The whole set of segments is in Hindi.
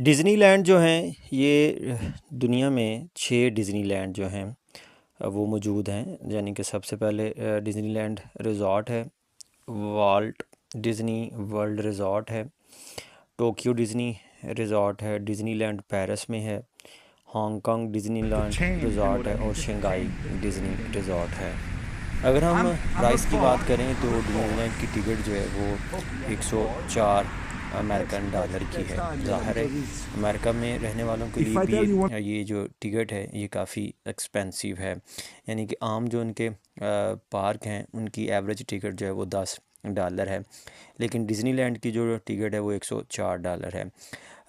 डिज़नीलैंड जो हैं ये दुनिया में 6 डिज़नीलैंड जो हैं वो मौजूद हैं। यानी कि सबसे पहले डिज़नीलैंड रिज़ॉर्ट है, वाल्ट डिज़नी वर्ल्ड रिज़ॉर्ट है, टोक्यो डिज़नी रिज़ॉर्ट है, डिज़नीलैंड पेरिस में है, हांगकांग डिज़नीलैंड रिज़ॉर्ट है और शंघाई डिज़नी रिज़ॉर्ट है। अगर हम प्राइस की बात करें तो डिज़नीलैंड की टिकट जो है वो 104 अमेरिकन डॉलर की है। ज़ाहिर है अमेरिका में रहने वालों के लिए भी ये जो टिकट है ये काफ़ी एक्सपेंसिव है। यानी कि आम जो उनके पार्क हैं उनकी एवरेज टिकट जो है वो $10 है, लेकिन डिज़नीलैंड की जो टिकट है वो $104 है।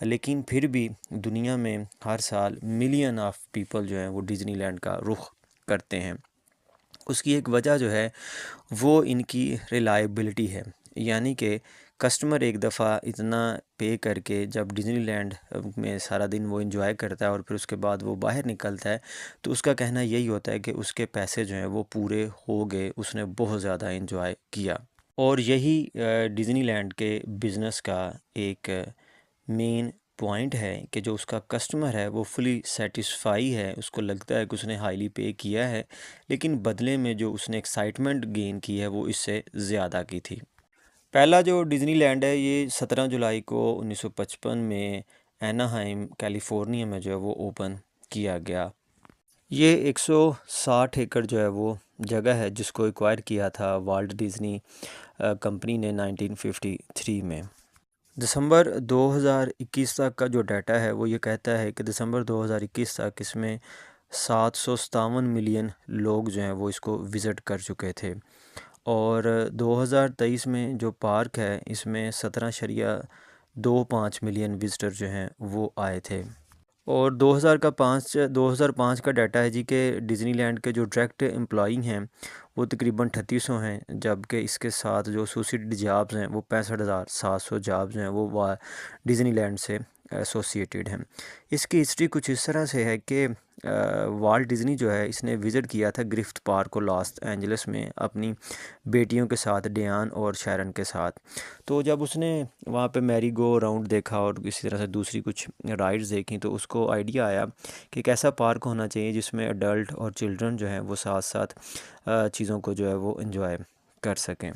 लेकिन फिर भी दुनिया में हर साल मिलियन ऑफ पीपल जो हैं वो डिज़नीलैंड का रुख करते हैं। उसकी एक वजह जो है वो इनकी रिलायबिलिटी है। यानी कि कस्टमर एक दफ़ा इतना पे करके जब डिज़नीलैंड में सारा दिन वो एंजॉय करता है और फिर उसके बाद वो बाहर निकलता है तो उसका कहना यही होता है कि उसके पैसे जो हैं वो पूरे हो गए, उसने बहुत ज़्यादा एंजॉय किया। और यही डिज़नीलैंड के बिज़नेस का एक मेन पॉइंट है कि जो उसका कस्टमर है वो फुली सेटिस्फाई है, उसको लगता है कि उसने हाईली पे किया है, लेकिन बदले में जो उसने एक्साइटमेंट गेन की है वो इससे ज़्यादा की थी। पहला जो डिज़नीलैंड है ये 17 जुलाई को 1955 में एनाहाइम कैलिफोर्निया में जो है वो ओपन किया गया। ये 160 एकड़ जो है वो जगह है जिसको एक्वायर किया था वाल्ट डिज़नी कंपनी ने 1953 में। दिसंबर 2021 तक का जो डाटा है वो ये कहता है कि दिसंबर 2021 तक इसमें 757 मिलियन लोग जो हैं वो इसको विज़िट कर चुके थे। और 2023 में जो पार्क है इसमें 17.25 मिलियन विज़िटर जो हैं वो आए थे। और 2005 का डाटा है जी कि डिज़नीलैंड के जो डायरेक्ट एम्प्लॉई हैं वो तकरीबन 3800 हैं, जबकि इसके साथ जो एसोसिएटेड जॉब्स हैं वो 65,700 जॉब्स हैं वो डिज़नीलैंड से एसोसिएटेड हैं। इसकी हिस्ट्री कुछ इस तरह से है कि वाल्ट डिज़नी जो है इसने विज़िट किया था ग्रिफ्ट पार्क को लॉस एंजलिस में अपनी बेटियों के साथ, डियान और शैरन के साथ। तो जब उसने वहाँ पे मैरी गो राउंड देखा और इसी तरह से दूसरी कुछ राइड्स देखी तो उसको आइडिया आया कि एक ऐसा पार्क होना चाहिए जिसमें अडल्ट और चिल्ड्रन जो हैं वो साथ साथ चीज़ों को जो है वो एंजॉय कर सकें।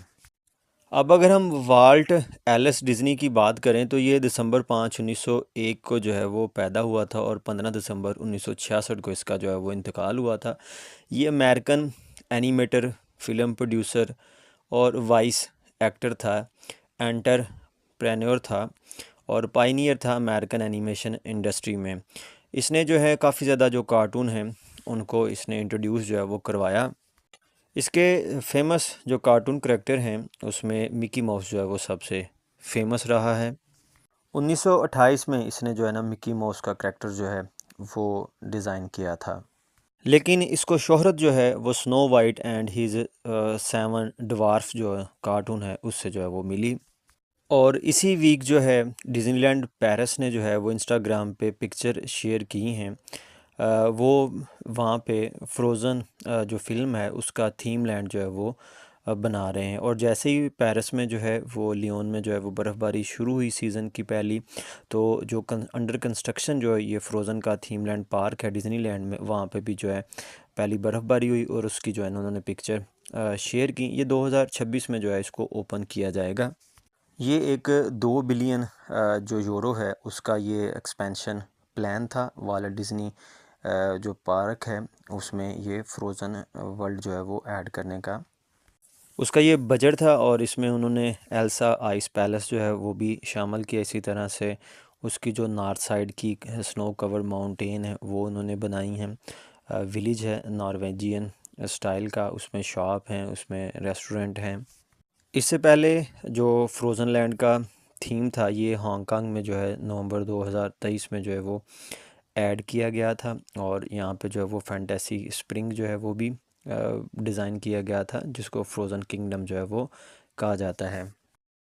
अब अगर हम वाल्ट एलिस डिज़नी की बात करें तो ये दिसंबर 5 1901 को जो है वो पैदा हुआ था और 15 दिसंबर 1966 को इसका जो है वो इंतकाल हुआ था। ये अमेरिकन एनिमेटर, फिल्म प्रोड्यूसर और वॉइस एक्टर था, एंटरप्रेन्योर था और पायनियर था अमेरिकन एनिमेशन इंडस्ट्री में। इसने जो है काफ़ी ज़्यादा जो कार्टून हैं उनको इसने इंट्रोड्यूस जो है वो करवाया। इसके फेमस जो कार्टून करैक्टर हैं उसमें मिकी माउस जो है वो सबसे फेमस रहा है। 1928 में इसने जो है ना मिकी माउस का करैक्टर जो है वो डिज़ाइन किया था। लेकिन इसको शोहरत जो है वो snow white and his 7 dwarf जो कार्टून है उससे जो है वो मिली। और इसी वीक जो है डिज़नीलैंड पेरिस ने जो है वो इंस्टाग्राम पे पिक्चर शेयर की हैं। वो वहाँ पे फ्रोज़न जो फ़िल्म है उसका थीम लैंड जो है वो बना रहे हैं। और जैसे ही पेरिस में जो है वो लियोन में जो है वो बर्फ़बारी शुरू हुई सीज़न की पहली, तो जो अंडर कंस्ट्रक्शन जो है ये फ्रोज़न का थीम लैंड पार्क है डिज़नीलैंड में, वहाँ पे भी जो है पहली बर्फ़बारी हुई और उसकी जो है ना उन्होंने पिक्चर शेयर की। ये 2026 में जो है इसको ओपन किया जाएगा। ये एक 2 बिलियन जो यूरो है उसका ये एक्सपेंशन प्लान था वाल्ट डिज़नी जो पार्क है उसमें ये फ्रोज़न वर्ल्ड जो है वो ऐड करने का उसका ये बजट था। और इसमें उन्होंने एल्सा आइस पैलेस जो है वो भी शामिल किया। इसी तरह से उसकी जो नॉर्थ साइड की स्नो कवर्ड माउंटेन है वो उन्होंने बनाई हैं। विलेज है नॉर्वेजियन स्टाइल का, उसमें शॉप हैं, उसमें रेस्टोरेंट हैं। इससे पहले जो फ्रोज़न लैंड का थीम था ये हांगकांग में जो है नवंबर 2023 में जो है वो ऐड किया गया था। और यहाँ पे जो है वो फैंटेसी स्प्रिंग जो है वो भी डिज़ाइन किया गया था जिसको फ्रोज़न किंगडम जो है वो कहा जाता है।